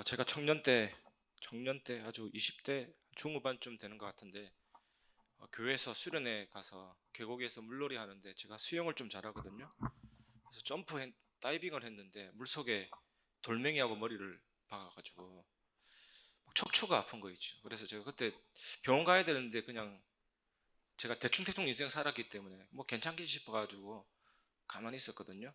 제가 청년 때 아주 20대 중후반쯤 되는 것 같은데 교회에서 수련회 가서 계곡에서 물놀이 하는데 제가 수영을 좀 잘하거든요. 그래서 다이빙을 했는데 물속에 돌멩이하고 머리를 박아가지고 척추가 아픈 거 있죠. 그래서 제가 그때 병원 가야 되는데 그냥 제가 대충 인생 살았기 때문에 뭐 괜찮겠지 싶어가지고 가만히 있었거든요.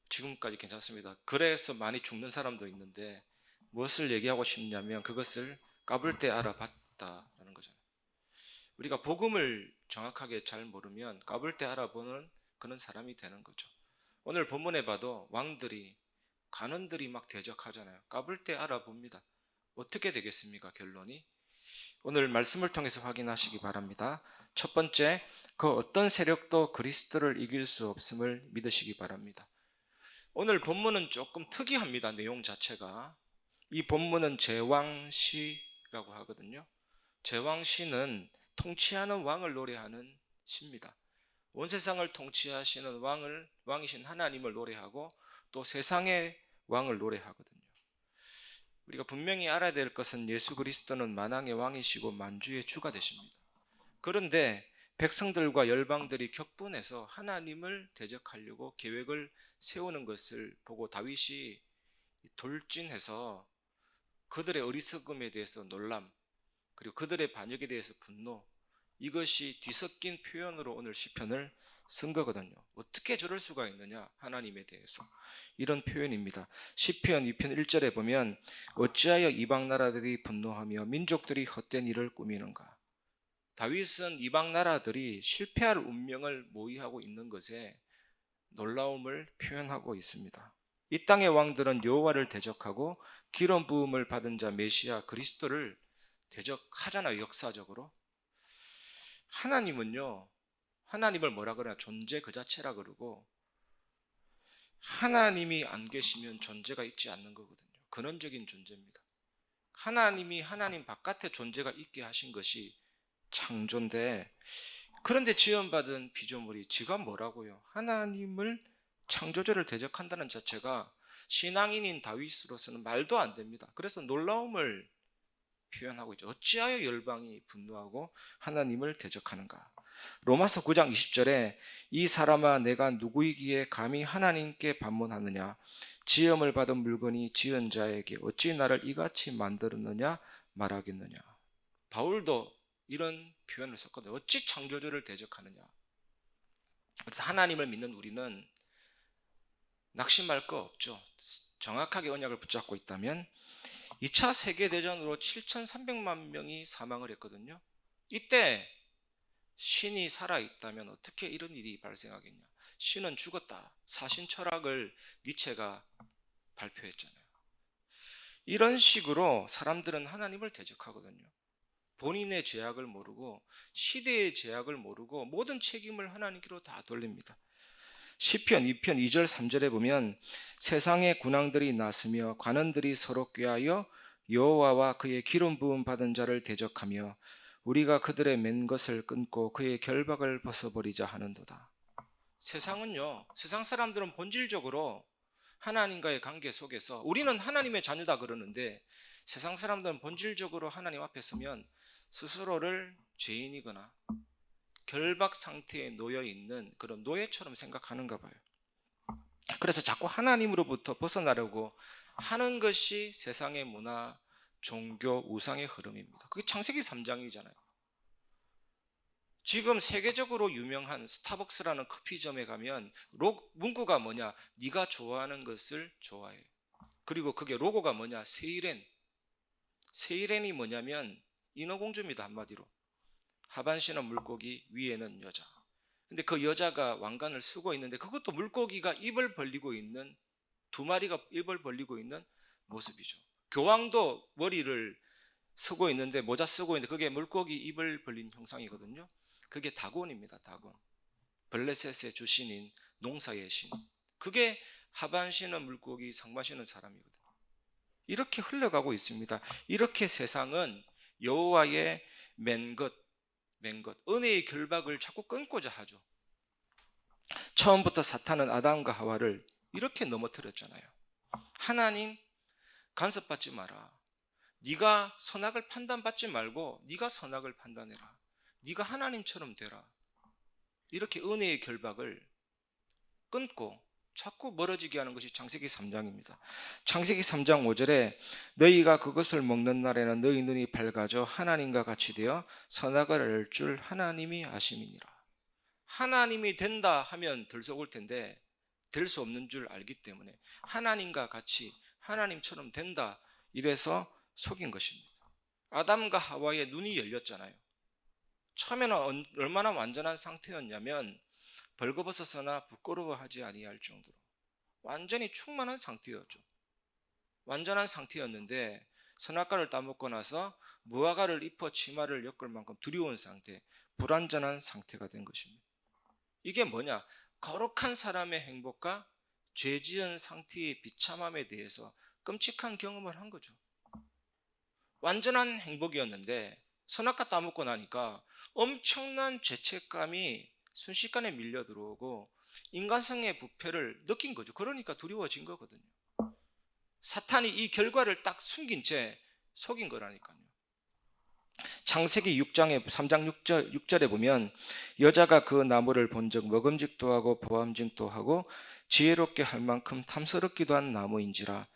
지금까지 괜찮습니다. 그래서 많이 죽는 사람도 있는데 무엇을 얘기하고 싶냐면 그것을 까불 때 알아봤다라는 거잖아요. 우리가 복음을 정확하게 잘 모르면 까불 때 알아보는 그런 사람이 되는 거죠. 오늘 본문에 봐도 왕들이 관원들이 막 대적하잖아요. 까불 때 알아봅니다. 어떻게 되겠습니까? 결론이 오늘 말씀을 통해서 확인하시기 바랍니다. 첫 번째, 그 어떤 세력도 그리스도를 이길 수 없음을 믿으시기 바랍니다. 오늘 본문은 조금 특이합니다. 내용 자체가. 이 본문은 제왕시라고 하거든요. 제왕시는 통치하는 왕을 노래하는 시입니다. 온 세상을 통치하시는 왕이신 하나님을 노래하고 또 세상의 왕을 노래하거든요. 우리가 분명히 알아야 될 것은 예수 그리스도는 만왕의 왕이시고 만주의 주가 되십니다. 그런데 백성들과 열방들이 격분해서 하나님을 대적하려고 계획을 세우는 것을 보고 다윗이 돌진해서 그들의 어리석음에 대해서 놀람, 그리고 그들의 반역에 대해서 분노, 이것이 뒤섞인 표현으로 오늘 시편을 쓴 거거든요. 어떻게 저럴 수가 있느냐, 하나님에 대해서. 이런 표현입니다. 시편 2편 1절에 보면 어찌하여 이방 나라들이 분노하며 민족들이 헛된 일을 꾸미는가. 다윗은 이방 나라들이 실패할 운명을 모의하고 있는 것에 놀라움을 표현하고 있습니다. 이 땅의 왕들은 여호와를 대적하고 기름 부음을 받은 자 메시아 그리스도를 대적하잖아요. 역사적으로. 하나님은요. 하나님을 뭐라 그러냐? 존재 그 자체라 그러고 하나님이 안 계시면 존재가 있지 않는 거거든요. 근원적인 존재입니다. 하나님이 하나님 바깥에 존재가 있게 하신 것이 창조인데 그런데 지원받은 피조물이 지가 뭐라고요? 하나님을 창조주를 대적한다는 자체가 신앙인인 다윗으로서는 말도 안 됩니다. 그래서 놀라움을 표현하고 있죠. 어찌하여 열방이 분노하고 하나님을 대적하는가? 로마서 9장 20절에 이 사람아 내가 누구이기에 감히 하나님께 반문하느냐? 지음을 받은 물건이 지은 자에게 어찌 나를 이같이 만들었느냐 말하겠느냐? 바울도 이런 표현을 썼거든요. 어찌 창조주를 대적하느냐? 그래서 하나님을 믿는 우리는 낙심할 거 없죠. 정확하게 언약을 붙잡고 있다면 2차 세계대전으로 7,300만 명이 사망을 했거든요. 이때 신이 살아있다면 어떻게 이런 일이 발생하겠냐. 신은 죽었다. 사신 철학을 니체가 발표했잖아요. 이런 식으로 사람들은 하나님을 대적하거든요. 본인의 죄악을 모르고 시대의 죄악을 모르고 모든 책임을 하나님께로 다 돌립니다. 시편 2편 2절 3절에 보면 세상의 군왕들이 나서며 관원들이 서로 꾀하여 여호와와 그의 기름 부음 받은 자를 대적하며 우리가 그들의 맨 것을 끊고 그의 결박을 벗어버리자 하는도다. 세상은요, 세상 사람들은 본질적으로 하나님과의 관계 속에서 우리는 하나님의 자녀다 그러는데 세상 사람들은 본질적으로 하나님 앞에 서면 스스로를 죄인이거나 결박 상태에 놓여 있는 그런 노예처럼 생각하는가 봐요. 그래서 자꾸 하나님으로부터 벗어나려고 하는 것이 세상의 문화, 종교, 우상의 흐름입니다. 그게 창세기 3장이잖아요. 지금 세계적으로 유명한 스타벅스라는 커피점에 가면 문구가 뭐냐? 네가 좋아하는 것을 좋아해. 그리고 그게 로고가 뭐냐? 세일엔. 세일엔이 뭐냐면 인어공주입니다. 한마디로. 하반신은 물고기, 위에는 여자. 근데 그 여자가 왕관을 쓰고 있는데 그것도 물고기가 입을 벌리고 있는 두 마리가 입을 벌리고 있는 모습이죠. 교황도 머리를 쓰고 있는데 모자 쓰고 있는데 그게 물고기 입을 벌린 형상이거든요. 그게 다곤입니다. 다곤. 블레셋의 주신인 농사의 신. 그게 하반신은 물고기, 상반신은 사람이거든요. 이렇게 흘러가고 있습니다. 이렇게 세상은 여호와의 맨 것, 은혜의 결박을 자꾸 끊고자 하죠. 처음부터 사탄은 아담과 하와를 이렇게 넘어뜨렸잖아요. 하나님 간섭받지 마라. 네가 선악을 판단받지 말고 네가 선악을 판단해라. 네가 하나님처럼 되라. 이렇게 은혜의 결박을 끊고 자꾸 멀어지게 하는 것이 창세기 3장입니다. 창세기 3장 5절에 너희가 그것을 먹는 날에는 너희 눈이 밝아져 하나님과 같이 되어 선악을 알 줄 하나님이 아심이니라. 하나님이 된다 하면 덜 속을 텐데 될 수 없는 줄 알기 때문에 하나님과 같이 하나님처럼 된다 이래서 속인 것입니다. 아담과 하와의 눈이 열렸잖아요. 처음에는 얼마나 완전한 상태였냐면 벌거벗어서나 부끄러워하지 아니할 정도로 완전히 충만한 상태였죠. 완전한 상태였는데 선악과를 따먹고 나서 무화과를 입어 치마를 엮을 만큼 두려운 상태, 불완전한 상태가 된 것입니다. 이게 뭐냐? 거룩한 사람의 행복과 죄지은 상태의 비참함에 대해서 끔찍한 경험을 한 거죠. 완전한 행복이었는데 선악과 따먹고 나니까 엄청난 죄책감이 순식간에 밀려 들어오고 인간성의 부패를 느낀 거죠. 그러니까 두려워진 거거든요. 사탄이 이 결과를 딱 숨긴 채 속인 거라니까요. 창세기 6장의 3장 6절에 보면 여자가 그 나무를 본즉 먹음직도 하고 보암직도 하고 지혜롭게 할 만큼 탐스럽기도 한 나무인지라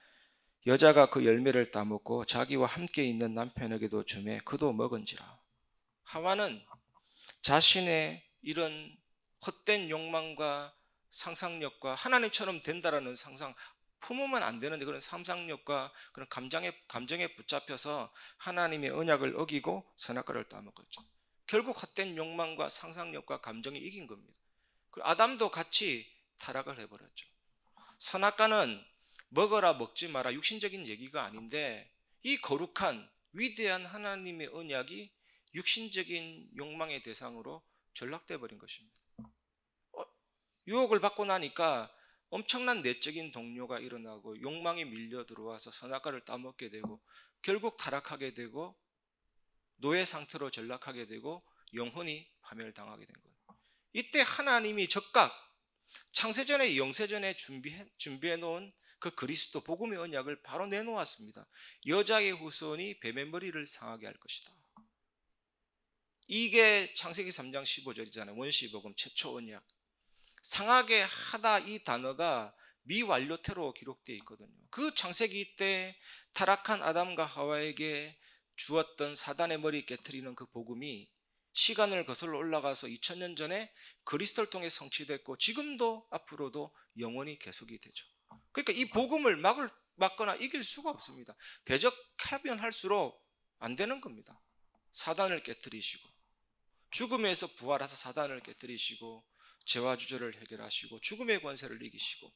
여자가 그 열매를 따먹고 자기와 함께 있는 남편에게도 주매 그도 먹은지라. 하와는 자신의 이런 헛된 욕망과 상상력과 하나님처럼 된다라는 상상 품으면 안 되는데 그런 상상력과 그런 감정에 붙잡혀서 하나님의 언약을 어기고 선악과를 따먹었죠. 결국 헛된 욕망과 상상력과 감정이 이긴 겁니다. 아담도 같이 타락을 해버렸죠. 선악과는 먹어라 먹지 마라 육신적인 얘기가 아닌데 이 거룩한 위대한 하나님의 언약이 육신적인 욕망의 대상으로 전락돼 버린 것입니다. 유혹을 받고 나니까 엄청난 내적인 동요가 일어나고 욕망이 밀려 들어와서 선악과를 따먹게 되고 결국 타락하게 되고 노예 상태로 전락하게 되고 영혼이 파멸당하게 된 거예요. 이때 하나님이 즉각 창세전에 영세전에 준비해 놓은 그 그리스도 복음의 언약을 바로 내놓았습니다. 여자의 후손이 뱀의 머리를 상하게 할 것이다. 이게 창세기 3장 15절이잖아요. 원시복음 최초 언약. 상하게 하다 이 단어가 미완료태로 기록되어 있거든요. 그 창세기 때 타락한 아담과 하와에게 주었던 사단의 머리 깨트리는 그 복음이 시간을 거슬러 올라가서 2000년 전에 그리스도를 통해 성취됐고 지금도 앞으로도 영원히 계속이 되죠. 그러니까 이 복음을 막거나 이길 수가 없습니다. 대적하면 할수록 안 되는 겁니다. 사단을 깨트리시고 죽음에서 부활하사 사단을 깨트리시고 죄와 주저를 해결하시고 죽음의 권세를 이기시고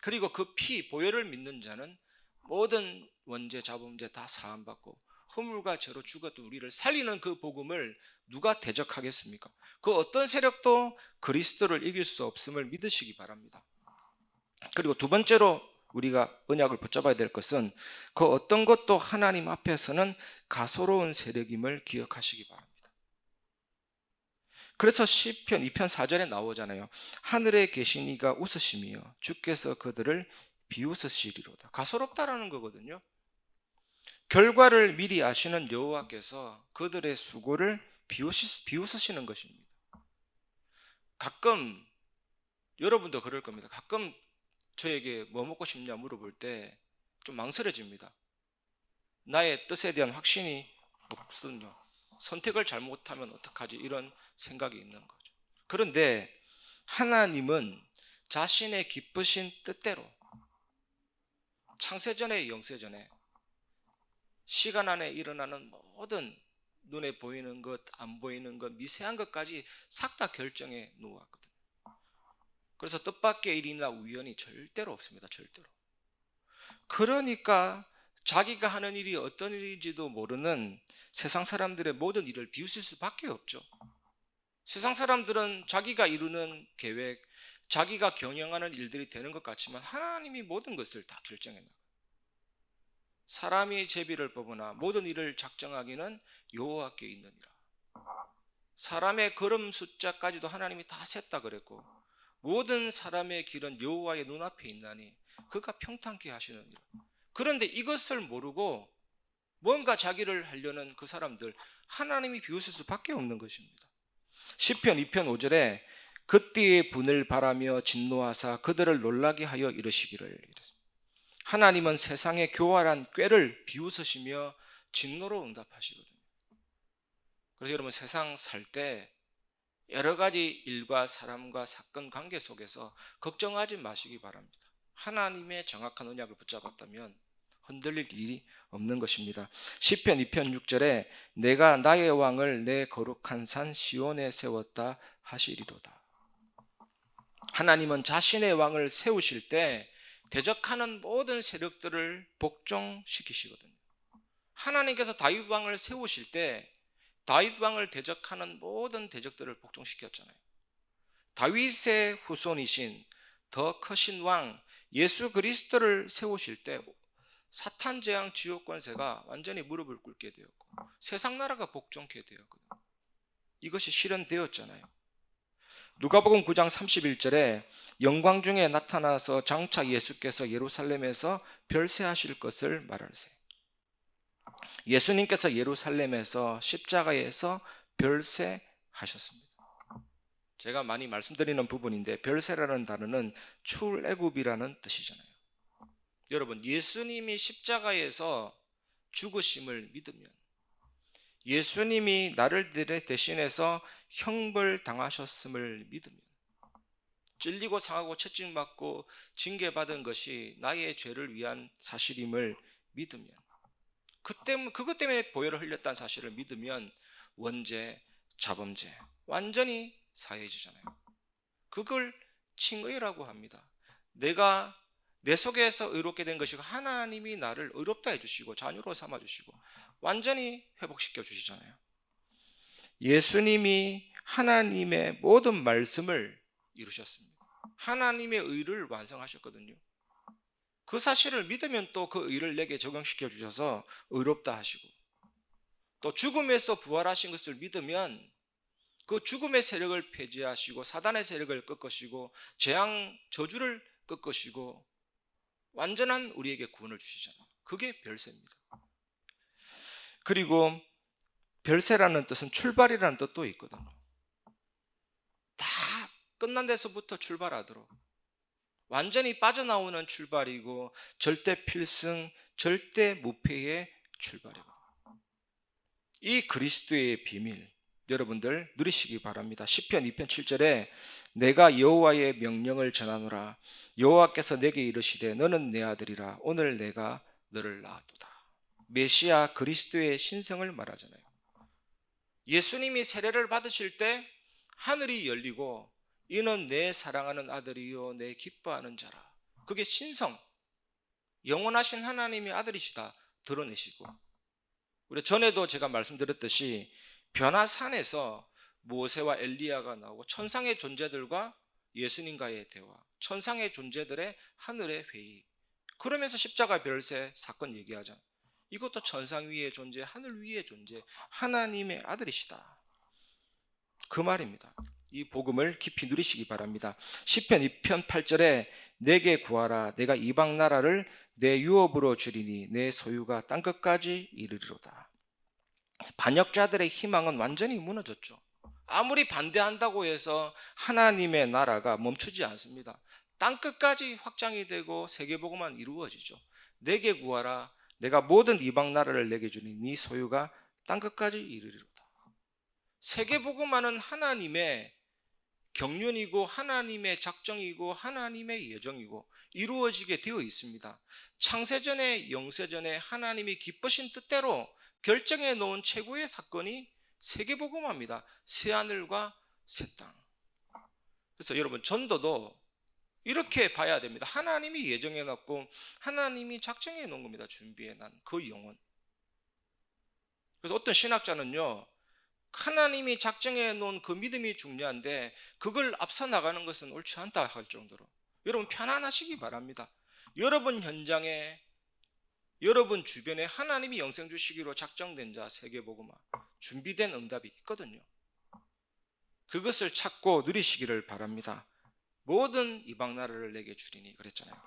그리고 그 피 보혈을 믿는 자는 모든 원죄 자범죄 다 사함받고 허물과 죄로 죽었던 우리를 살리는 그 복음을 누가 대적하겠습니까? 그 어떤 세력도 그리스도를 이길 수 없음을 믿으시기 바랍니다. 그리고 두 번째로 우리가 언약을 붙잡아야 될 것은 그 어떤 것도 하나님 앞에서는 가소로운 세력임을 기억하시기 바랍니다. 그래서 시편 2편 4절에 나오잖아요. 하늘에 계신 이가 웃으시며 주께서 그들을 비웃으시리로다. 가소롭다라는 거거든요. 결과를 미리 아시는 여호와께서 그들의 수고를 비웃으시는 것입니다. 가끔 여러분도 그럴 겁니다. 가끔 저에게 뭐 먹고 싶냐 물어볼 때 좀 망설여집니다. 나의 뜻에 대한 확신이 없거든요. 선택을 잘못하면 어떡하지 이런 생각이 있는 거죠. 그런데 하나님은 자신의 기쁘신 뜻대로 창세전에 영세전에 시간 안에 일어나는 모든 눈에 보이는 것, 안 보이는 것, 미세한 것까지 싹 다 결정해 놓았거든요. 그래서 뜻밖의 일이나 우연이 절대로 없습니다. 절대로. 그러니까 자기가 하는 일이 어떤 일인지도 모르는 세상 사람들의 모든 일을 비웃을 수밖에 없죠. 세상 사람들은 자기가 이루는 계획, 자기가 경영하는 일들이 되는 것 같지만 하나님이 모든 것을 다 결정해 나가요. 사람이 제비를 뽑으나 모든 일을 작정하기는 여호와께 있느니라. 사람의 걸음 숫자까지도 하나님이 다 셌다 그랬고 모든 사람의 길은 여호와의 눈앞에 있나니 그가 평탄케 하시느니라. 그런데 이것을 모르고 뭔가 자기를 하려는 그 사람들, 하나님이 비웃을 수밖에 없는 것입니다. 시편 2편 5절에 그때의 분을 바라며 진노하사 그들을 놀라게 하여 이르시기를 이랬습니다. 하나님은 세상의 교활한 꾀를 비웃으시며 진노로 응답하시거든요. 그래서 여러분, 세상 살 때 여러 가지 일과 사람과 사건 관계 속에서 걱정하지 마시기 바랍니다. 하나님의 정확한 언약을 붙잡았다면 흔들릴 일이 없는 것입니다. 시편 2편 6절에 내가 나의 왕을 내 거룩한 산 시온에 세웠다 하시리로다. 하나님은 자신의 왕을 세우실 때 대적하는 모든 세력들을 복종시키시거든요. 하나님께서 다윗 왕을 세우실 때 다윗 왕을 대적하는 모든 대적들을 복종시켰잖아요. 다윗의 후손이신 더 크신 왕 예수 그리스도를 세우실 때 사탄 재앙 지옥 권세가 완전히 무릎을 꿇게 되었고 세상 나라가 복종케 되었거든요. 이것이 실현되었잖아요. 누가복음 9장 31절에 영광 중에 나타나서 장차 예수께서 예루살렘에서 별세하실 것을 말하세요. 예수님께서 예루살렘에서 십자가에서 별세하셨습니다. 제가 많이 말씀드리는 부분인데 별세라는 단어는 출애굽이라는 뜻이잖아요. 여러분, 예수님이 십자가에서 죽으심을 믿으면, 예수님이 나를 대신해서 형벌 당하셨음을 믿으면, 찔리고 상하고 채찍맞고 징계받은 것이 나의 죄를 위한 사실임을 믿으면, 그것 때문에 보혈을 흘렸다는 사실을 믿으면 원죄, 자범죄 완전히 사해지잖아요. 그걸 칭의라고 합니다. 내가 내 속에서 의롭게 된 것이고 하나님이 나를 의롭다 해주시고 자녀로 삼아주시고 완전히 회복시켜 주시잖아요. 예수님이 하나님의 모든 말씀을 이루셨습니다. 하나님의 의를 완성하셨거든요. 그 사실을 믿으면 또 그 의를 내게 적용시켜 주셔서 의롭다 하시고, 또 죽음에서 부활하신 것을 믿으면 그 죽음의 세력을 폐지하시고 사단의 세력을 꺾으시고 재앙 저주를 꺾으시고 완전한 우리에게 구원을 주시잖아요. 그게 별세입니다. 그리고 별세라는 뜻은 출발이라는 뜻도 있거든요. 다 끝난 데서부터 출발하도록 완전히 빠져나오는 출발이고 절대 필승, 절대 무패의 출발이고, 이 그리스도의 비밀 여러분들 누리시기 바랍니다. 시편 2편 7절에 내가 여호와의 명령을 전하노라. 여호와께서 내게 이르시되 너는 내 아들이라. 오늘 내가 너를 낳았도다. 메시아 그리스도의 신성을 말하잖아요. 예수님이 세례를 받으실 때 하늘이 열리고 이는 내 사랑하는 아들이요 내 기뻐하는 자라. 그게 신성, 영원하신 하나님의 아들이시다 드러내시고, 우리 전에도 제가 말씀드렸듯이 변화산에서 모세와 엘리야가 나오고 천상의 존재들과 예수님과의 대화, 천상의 존재들의 하늘의 회의, 그러면서 십자가 별세 사건 얘기하잖아요. 이것도 천상 위의 존재, 하늘 위의 존재, 하나님의 아들이시다, 그 말입니다. 이 복음을 깊이 누리시기 바랍니다. 시편 2편 8절에 내게 구하라. 내가 이방 나라를 내 유업으로 주리니 내 소유가 땅끝까지 이르리로다. 반역자들의 희망은 완전히 무너졌죠. 아무리 반대한다고 해서 하나님의 나라가 멈추지 않습니다. 땅끝까지 확장이 되고 세계복음만 이루어지죠. 내게 구하라. 내가 모든 이방 나라를 내게 주니 네 소유가 땅끝까지 이르리로다. 세계복음화는 하나님의 경륜이고 하나님의 작정이고 하나님의 예정이고 이루어지게 되어 있습니다. 창세전에 영세전에 하나님이 기쁘신 뜻대로 결정해 놓은 최고의 사건이 세계복음화입니다. 새하늘과 새 땅. 그래서 여러분, 전도도 이렇게 봐야 됩니다. 하나님이 예정해 놨고 하나님이 작정해 놓은 겁니다. 준비해 난 그 영혼. 그래서 어떤 신학자는요, 하나님이 작정해 놓은 그 믿음이 중요한데 그걸 앞서 나가는 것은 옳지 않다 할 정도로, 여러분 편안하시기 바랍니다. 여러분 현장에, 여러분 주변에 하나님이 영생 주시기로 작정된 자, 세계복음화 준비된 응답이 있거든요. 그것을 찾고 누리시기를 바랍니다. 모든 이방 나라를 내게 주리니 그랬잖아요.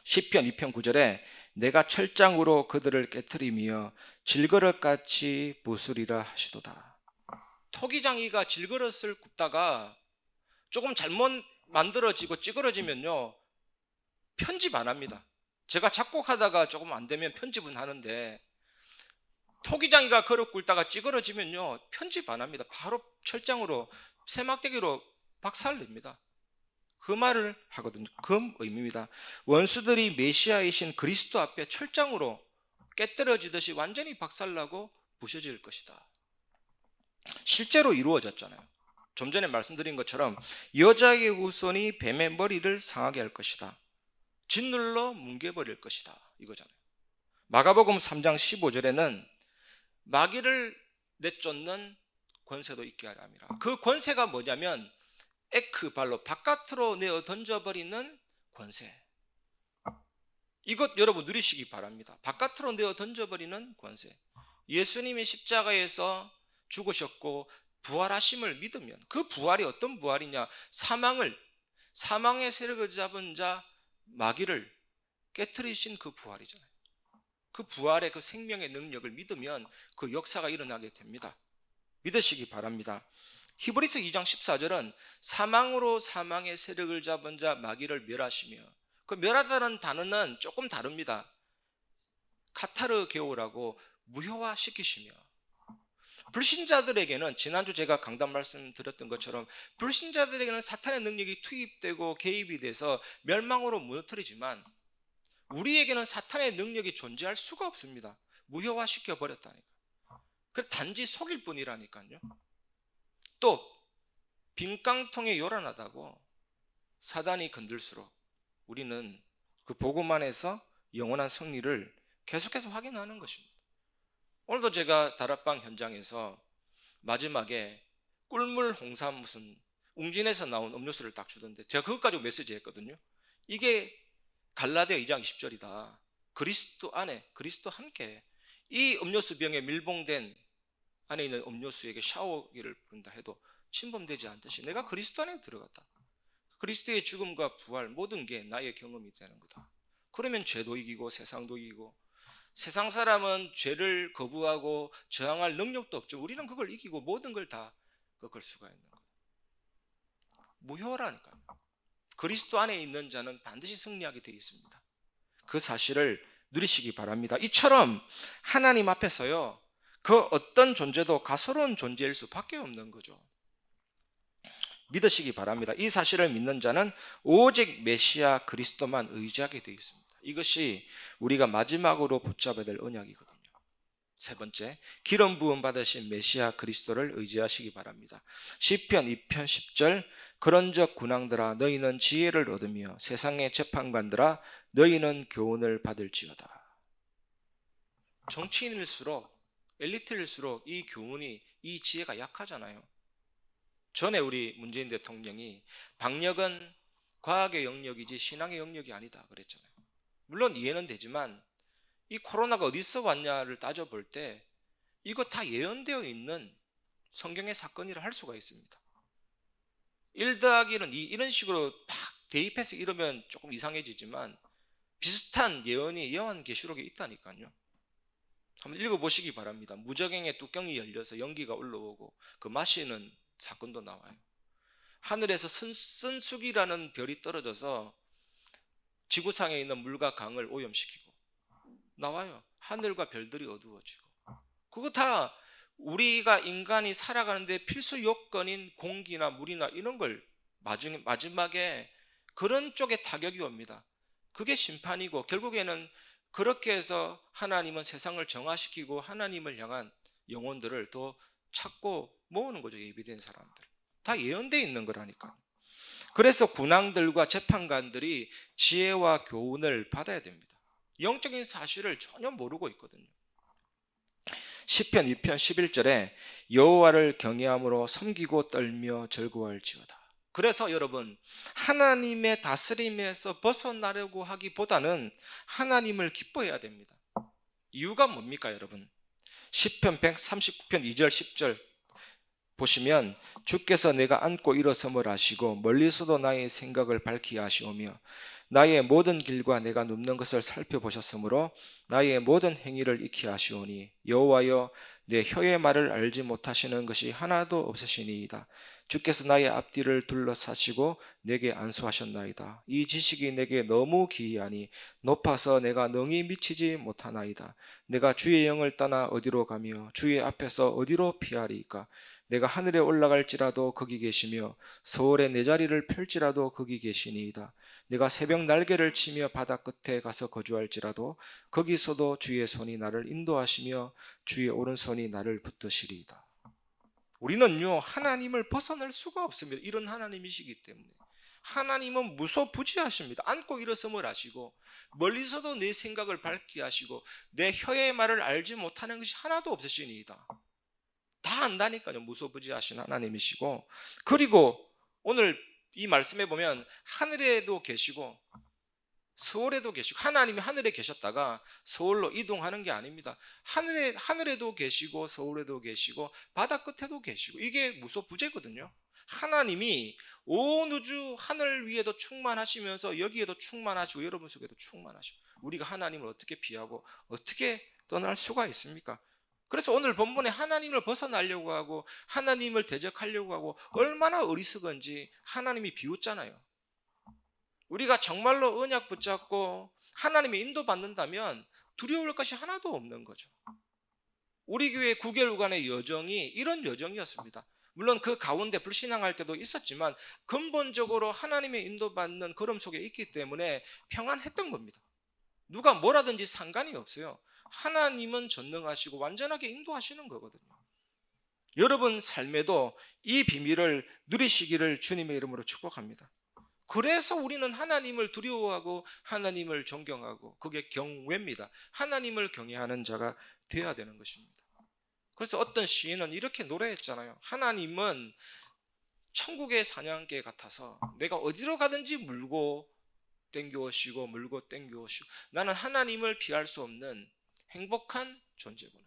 시편 2편 9절에 내가 철장으로 그들을 깨트리며 질그릇같이 부수리라 하시도다. 토기장이가 질그릇을 굽다가 조금 잘못 만들어지고 찌그러지면요, 편집 안 합니다. 제가 작곡하다가 조금 안 되면 편집은 하는데, 토기장이가 그릇 굽다가 찌그러지면요, 편집 안 합니다. 바로 철장으로, 세막대기로 박살냅니다. 그 말을 하거든요. 그 의미입니다. 원수들이 메시아이신 그리스도 앞에 철장으로 깨뜨려지듯이 완전히 박살나고 부셔질 것이다. 실제로 이루어졌잖아요. 좀 전에 말씀드린 것처럼 여자의 후손이 뱀의 머리를 상하게 할 것이다. 짓눌러 뭉개버릴 것이다. 이거잖아요. 마가복음 3장 15절에는 마귀를 내쫓는 권세도 있게 하라 함이라. 그 권세가 뭐냐면 에크발로, 바깥으로 내어 던져버리는 권세. 이것 여러분 누리시기 바랍니다. 바깥으로 내어 던져버리는 권세. 예수님이 십자가에서 죽으셨고 부활하심을 믿으면, 그 부활이 어떤 부활이냐? 사망의 세력을 잡은 자 마귀를 깨트리신 그 부활이잖아요. 그 부활의 그 생명의 능력을 믿으면 그 역사가 일어나게 됩니다. 믿으시기 바랍니다. 히브리서 2장 14절은 사망으로 사망의 세력을 잡은 자 마귀를 멸하시며, 그 멸하다는 단어는 조금 다릅니다. 카타르게오라고 무효화시키시며, 불신자들에게는 지난주 제가 강단 말씀드렸던 것처럼 불신자들에게는 사탄의 능력이 투입되고 개입이 돼서 멸망으로 무너뜨리지만 우리에게는 사탄의 능력이 존재할 수가 없습니다. 무효화시켜 버렸다니까. 그 단지 속일 뿐이라니까요. 또 빈깡통에 요란하다고 사단이 건들수록 우리는 그 복음만에서 영원한 승리를 계속해서 확인하는 것입니다. 오늘도 제가 다락방 현장에서 마지막에 꿀물 홍삼 무슨 웅진에서 나온 음료수를 딱 주던데 제가 그것 가지고 메시지 했거든요. 이게 갈라디아 2장 20절이다. 그리스도 안에, 그리스도 함께 이 음료수 병에 밀봉된 안에 있는 음료수에게 샤워기를 부른다 해도 침범되지 않듯이 내가 그리스도 안에 들어갔다. 그리스도의 죽음과 부활 모든 게 나의 경험이 되는 거다. 그러면 죄도 이기고 세상도 이기고, 세상 사람은 죄를 거부하고 저항할 능력도 없죠. 우리는 그걸 이기고 모든 걸 다 꺾을 수가 있는 거다. 무효라니까요. 그리스도 안에 있는 자는 반드시 승리하게 되어 있습니다. 그 사실을 누리시기 바랍니다. 이처럼 하나님 앞에서요, 그 어떤 존재도 가소로운 존재일 수밖에 없는 거죠. 믿으시기 바랍니다. 이 사실을 믿는 자는 오직 메시아 그리스도만 의지하게 되어 있습니다. 이것이 우리가 마지막으로 붙잡아야 될 언약이거든요. 세 번째, 기름 부음 받으신 메시아 그리스도를 의지하시기 바랍니다. 시편 2편 10절, 그런즉 군왕들아 너희는 지혜를 얻으며 세상의 재판관들아 너희는 교훈을 받을지어다. 정치인일수록, 엘리트일수록 이 교훈이, 이 지혜가 약하잖아요. 전에 우리 문재인 대통령이 박력은 과학의 영역이지 신앙의 영역이 아니다 그랬잖아요. 물론 이해는 되지만 이 코로나가 어디서 왔냐를 따져볼 때 이거 다 예언되어 있는 성경의 사건이라 할 수가 있습니다. 1 더하기는 2 이런 식으로 막 대입해서 이러면 조금 이상해지지만 비슷한 예언이 요한계시록에 있다니까요. 한번 읽어보시기 바랍니다. 무저갱의 뚜껑이 열려서 연기가 올라오고 그 마시는 사건도 나와요. 하늘에서 쓴쑥이라는 별이 떨어져서 지구상에 있는 물과 강을 오염시키고 나와요. 하늘과 별들이 어두워지고. 그거 다 우리가 인간이 살아가는데 필수 요건인 공기나 물이나 이런 걸 마지막에 그런 쪽에 타격이 옵니다. 그게 심판이고 결국에는 그렇게 해서 하나님은 세상을 정화시키고 하나님을 향한 영혼들을 더 찾고 모으는 거죠. 예비된 사람들. 다 예언되어 있는 거라니까. 그래서 군왕들과 재판관들이 지혜와 교훈을 받아야 됩니다. 영적인 사실을 전혀 모르고 있거든요. 시편 2편 11절에 여호와를 경외함으로 섬기고 떨며 즐거워할지어다. 그래서 여러분, 하나님의 다스림에서 벗어나려고 하기보다는 하나님을 기뻐해야 됩니다. 이유가 뭡니까 여러분? 시편 139편 2절 10절 보시면 주께서 내가 앉고 일어섬을 아시고 멀리서도 나의 생각을 밝히 아시오며 나의 모든 길과 내가 눕는 것을 살펴보셨으므로 나의 모든 행위를 익히 아시오니 여호와여 내 혀의 말을 알지 못하시는 것이 하나도 없으시니이다. 주께서 나의 앞뒤를 둘러싸시고 내게 안수하셨나이다. 이 지식이 내게 너무 기이하니 높아서 내가 능히 미치지 못하나이다. 내가 주의 영을 떠나 어디로 가며 주의 앞에서 어디로 피하리이까? 내가 하늘에 올라갈지라도 거기 계시며 서울에 내 자리를 펼지라도 거기 계시니이다. 내가 새벽 날개를 치며 바다 끝에 가서 거주할지라도 거기서도 주의 손이 나를 인도하시며 주의 오른손이 나를 붙드시리이다. 우리는요 하나님을 벗어날 수가 없습니다. 이런 하나님이시기 때문에. 하나님은 무소부지하십니다. 앉고 일어섬을 하시고 멀리서도 내 생각을 밝게 하시고 내 혀의 말을 알지 못하는 것이 하나도 없으시니이다. 다 안다니까요. 무소부지하신 하나님이시고, 그리고 오늘 이 말씀에 보면 하늘에도 계시고 서울에도 계시고, 하나님이 하늘에 계셨다가 서울로 이동하는 게 아닙니다. 하늘에도 계시고 서울에도 계시고 바다 끝에도 계시고, 이게 무소부재거든요. 하나님이 온 우주 하늘 위에도 충만하시면서 여기에도 충만하시고 여러분 속에도 충만하시고, 우리가 하나님을 어떻게 피하고 어떻게 떠날 수가 있습니까? 그래서 오늘 본문에 하나님을 벗어나려고 하고 하나님을 대적하려고 하고 얼마나 어리석은지 하나님이 비웃잖아요. 우리가 정말로 언약 붙잡고 하나님의 인도받는다면 두려울 것이 하나도 없는 거죠. 우리 교회 9개월간의 여정이 이런 여정이었습니다. 물론 그 가운데 불신앙할 때도 있었지만 근본적으로 하나님의 인도받는 걸음 속에 있기 때문에 평안했던 겁니다. 누가 뭐라든지 상관이 없어요. 하나님은 전능하시고 완전하게 인도하시는 거거든요. 여러분 삶에도 이 비밀을 누리시기를 주님의 이름으로 축복합니다. 그래서 우리는 하나님을 두려워하고 하나님을 존경하고, 그게 경외입니다. 하나님을 경외하는 자가 되어야 되는 것입니다. 그래서 어떤 시인은 이렇게 노래했잖아요. 하나님은 천국의 사냥개 같아서 내가 어디로 가든지 물고 땡겨오시고 물고 땡겨오시고, 나는 하나님을 피할 수 없는 행복한 존재구나.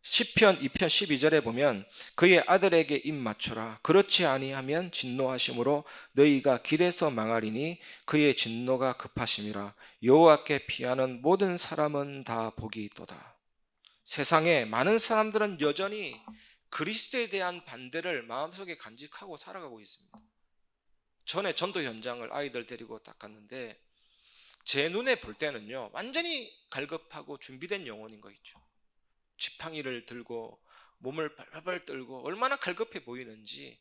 시편 2편 12절에 보면 그의 아들에게 입 맞추라. 그렇지 아니하면 진노하심으로 너희가 길에서 망하리니 그의 진노가 급하심이라. 여호와께 피하는 모든 사람은 다 복이 있도다. 세상에 많은 사람들은 여전히 그리스도에 대한 반대를 마음속에 간직하고 살아가고 있습니다. 전에 전도 현장을 아이들 데리고 딱 갔는데 제 눈에 볼 때는요 완전히 갈급하고 준비된 영혼인 거 있죠. 지팡이를 들고 몸을 발발 떨고 얼마나 갈급해 보이는지,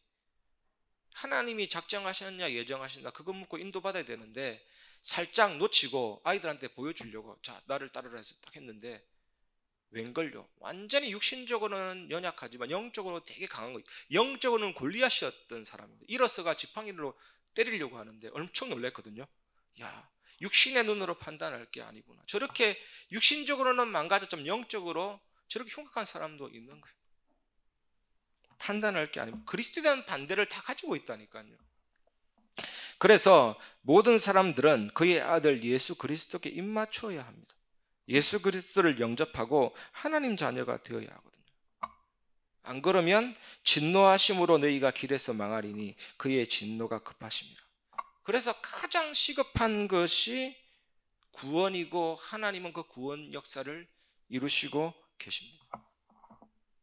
하나님이 작정하셨냐 예정하셨냐 그거 묻고 인도받아야 되는데 살짝 놓치고 아이들한테 보여주려고 자 나를 따르라 해서 딱 했는데 웬걸요, 완전히 육신적으로는 연약하지만 영적으로 되게 강한 거예요. 영적으로는 골리앗이었던 사람입니다. 일어서가 지팡이로 때리려고 하는데 엄청 놀랐거든요. 야, 육신의 눈으로 판단할 게 아니구나. 저렇게 육신적으로는 망가졌지만 영적으로 저렇게 흉악한 사람도 있는 거예요. 판단할 게 아니고 그리스도에 대한 반대를 다 가지고 있다니까요. 그래서 모든 사람들은 그의 아들 예수 그리스도께 입맞춰야 합니다. 예수 그리스도를 영접하고 하나님 자녀가 되어야 하거든요. 안 그러면 진노하심으로 너희가 길에서 망하리니 그의 진노가 급하심이라. 그래서 가장 시급한 것이 구원이고 하나님은 그 구원 역사를 이루시고 계십니다.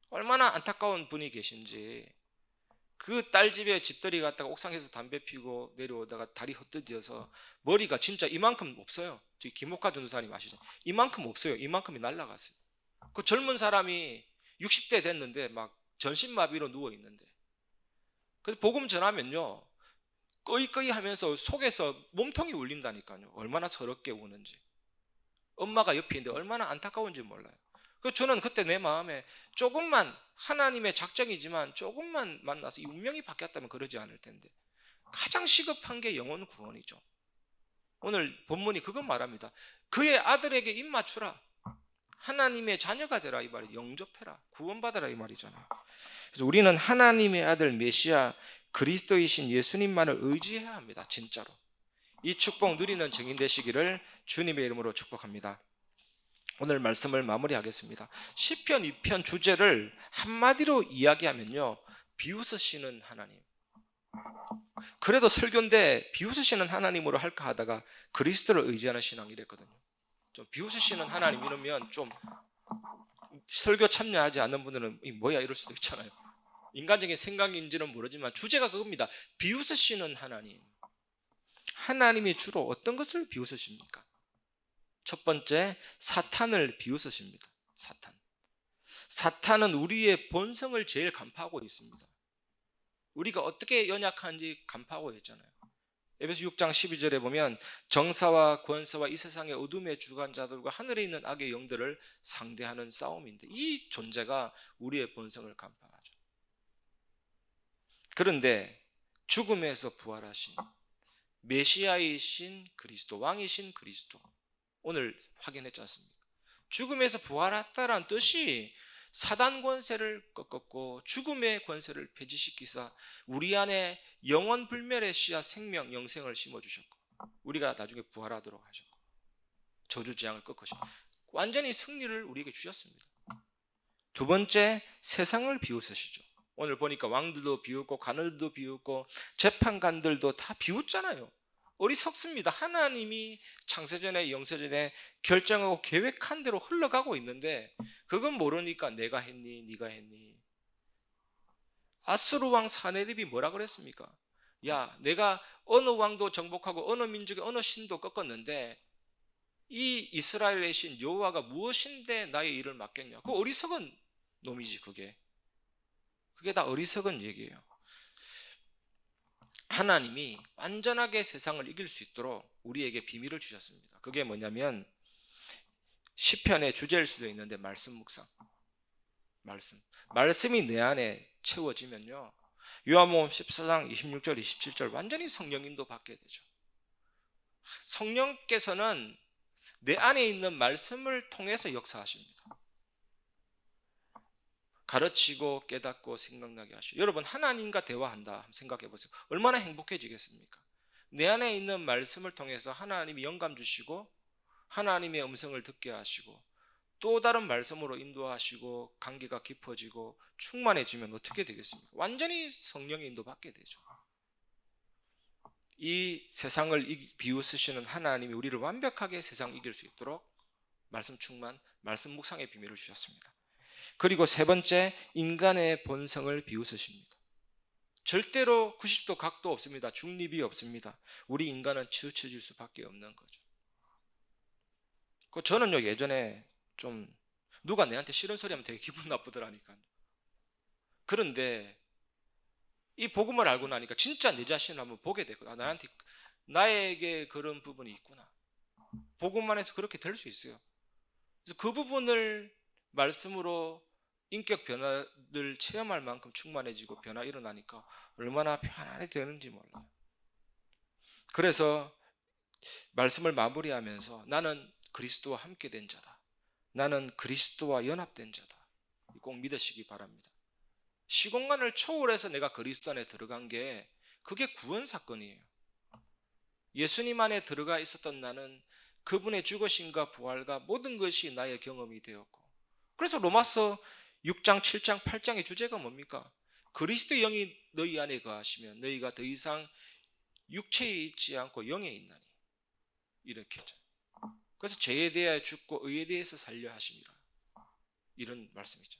얼마나 안타까운 분이 계신지, 그 딸 집에 집들이 갔다가 옥상에서 담배 피고 내려오다가 다리 헛디뎌서 머리가 진짜 이만큼 없어요. 저기 김옥하 전도사님 아시죠? 이만큼 없어요. 이만큼이 날아갔어요. 그 젊은 사람이 60대 됐는데 막 전신마비로 누워 있는데, 그래서 복음 전하면요 꺼이꺼이 하면서 속에서 몸통이 울린다니까요. 얼마나 서럽게 우는지. 엄마가 옆에 있는데 얼마나 안타까운지 몰라요. 저는 그때 내 마음에 조금만, 하나님의 작정이지만 조금만 만나서 이 운명이 바뀌었다면 그러지 않을 텐데, 가장 시급한 게 영혼 구원이죠. 오늘 본문이 그건 말합니다. 그의 아들에게 입 맞추라. 하나님의 자녀가 되라 이 말이, 영접해라, 구원받아라 이 말이잖아요. 그래서 우리는 하나님의 아들 메시아 그리스도이신 예수님만을 의지해야 합니다. 진짜로. 이 축복 누리는 증인 되시기를 주님의 이름으로 축복합니다. 오늘 말씀을 마무리하겠습니다. 시편 2편 주제를 한마디로 이야기하면요 비웃으시는 하나님, 그래도 설교인데 비웃으시는 하나님으로 할까 하다가 그리스도를 의지하는 신앙 이랬거든요. 좀 비웃으시는 하나님 이러면 좀 설교 참여하지 않는 분들은 이 뭐야 이럴 수도 있잖아요. 인간적인 생각인지는 모르지만 주제가 그겁니다. 비웃으시는 하나님. 하나님이 주로 어떤 것을 비웃으십니까? 첫 번째, 사탄을 비웃으십니다. 사탄은 우리의 본성을 제일 간파하고 있습니다. 우리가 어떻게 연약한지 간파하고 있잖아요. 에베소 6장 12절에 보면 정사와 권세와 이 세상의 어둠의 주관자들과 하늘에 있는 악의 영들을 상대하는 싸움인데 이 존재가 우리의 본성을 간파하죠. 그런데 죽음에서 부활하신 메시아이신 그리스도, 왕이신 그리스도, 오늘 확인했지 않습니까? 죽음에서 부활했다는 뜻이 사단 권세를 꺾었고 죽음의 권세를 폐지시키사 우리 안에 영원 불멸의 씨앗 생명 영생을 심어주셨고 우리가 나중에 부활하도록 하셨고 저주재앙을 꺾으셨고 완전히 승리를 우리에게 주셨습니다. 두 번째, 세상을 비웃으시죠. 오늘 보니까 왕들도 비웃고 가늘도 비웃고 재판관들도 다 비웃잖아요. 어리석습니다. 하나님이 창세전에 영세전에 결정하고 계획한 대로 흘러가고 있는데 그건 모르니까 내가 했니 네가 했니. 아수르 왕 사네립이 뭐라 그랬습니까? 야, 내가 어느 왕도 정복하고 어느 민족의 어느 신도 꺾었는데 이 이스라엘의 신 여호와가 무엇인데 나의 일을 맡겠냐. 그 어리석은 놈이지. 그게 다 어리석은 얘기예요. 하나님이 완전하게 세상을 이길 수 있도록 우리에게 비밀을 주셨습니다. 그게 뭐냐면 시편의 주제일 수도 있는데 말씀 묵상. 말씀이 내 안에 채워지면요. 요한복음 14장 26절 27절 완전히 성령 인도 받게 되죠. 성령께서는 내 안에 있는 말씀을 통해서 역사하십니다. 가르치고 깨닫고 생각나게 하시고 여러분 하나님과 대화한다 생각해 보세요. 얼마나 행복해지겠습니까? 내 안에 있는 말씀을 통해서 하나님이 영감 주시고 하나님의 음성을 듣게 하시고 또 다른 말씀으로 인도하시고 관계가 깊어지고 충만해지면 어떻게 되겠습니까? 완전히 성령의 인도받게 되죠. 이 세상을 비웃으시는 하나님이 우리를 완벽하게 세상 이길 수 있도록 말씀 충만, 말씀 묵상의 비밀을 주셨습니다. 그리고 세 번째, 인간의 본성을 비웃으십니다. 절대로 90도 각도 없습니다. 중립이 없습니다. 우리 인간은 치우쳐질 수밖에 없는 거죠. 저는요 예전에 좀 누가 내한테 싫은 소리 하면 되게 기분 나쁘더라니까요. 그런데 이 복음을 알고 나니까 진짜 내 자신을 한번 보게 되고 나에게 그런 부분이 있구나. 복음만 해서 그렇게 될 수 있어요. 그래서 그 부분을 말씀으로 인격 변화를 체험할 만큼 충만해지고 변화 일어나니까 얼마나 편안해 되는지 몰라요. 그래서 말씀을 마무리하면서 나는 그리스도와 함께 된 자다. 나는 그리스도와 연합된 자다. 꼭 믿으시기 바랍니다. 시공간을 초월해서 내가 그리스도 안에 들어간 게 그게 구원 사건이에요. 예수님 안에 들어가 있었던 나는 그분의 죽으심과 부활과 모든 것이 나의 경험이 되었고 그래서 로마서 6장, 7장, 8장의 주제가 뭡니까? 그리스도의 영이 너희 안에 거하시면 너희가 더 이상 육체에 있지 않고 영에 있나니 이렇게 했죠. 그래서 죄에 대하여 죽고 의에 대해서 살려 하심이라 이런 말씀이죠.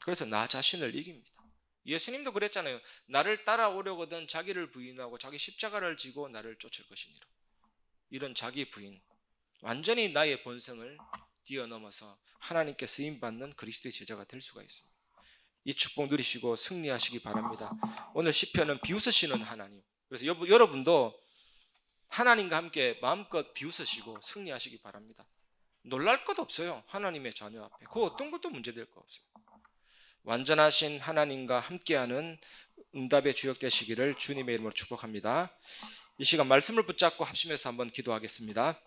그래서 나 자신을 이깁니다. 예수님도 그랬잖아요. 나를 따라오려거든 자기를 부인하고 자기 십자가를 지고 나를 쫓을 것이니라. 이런 자기 부인, 완전히 나의 본성을 뛰어넘어서 하나님께 쓰임받는 그리스도의 제자가 될 수가 있습니다. 이 축복 누리시고 승리하시기 바랍니다. 오늘 시편은 비웃으시는 하나님. 그래서 여러분도 하나님과 함께 마음껏 비웃으시고 승리하시기 바랍니다. 놀랄 것 없어요. 하나님의 자녀 앞에. 그 어떤 것도 문제될 거 없어요. 완전하신 하나님과 함께하는 응답의 주역 되시기를 주님의 이름으로 축복합니다. 이 시간 말씀을 붙잡고 합심해서 한번 기도하겠습니다.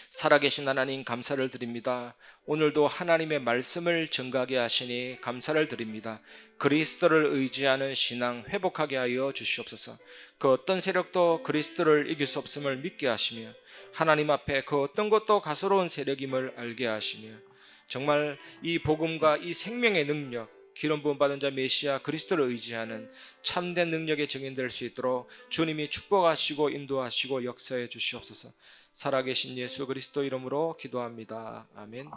살아계신 하나님 감사를 드립니다. 오늘도 하나님의 말씀을 증거하게 하시니 감사를 드립니다. 그리스도를 의지하는 신앙 회복하게 하여 주시옵소서. 그 어떤 세력도 그리스도를 이길 수 없음을 믿게 하시며 하나님 앞에 그 어떤 것도 가소로운 세력임을 알게 하시며 정말 이 복음과 이 생명의 능력 기름 부음 받은 자 메시아 그리스도를 의지하는 참된 능력의 증인될 수 있도록 주님이 축복하시고 인도하시고 역사해 주시옵소서. 살아계신 예수 그리스도 이름으로 기도합니다. 아멘.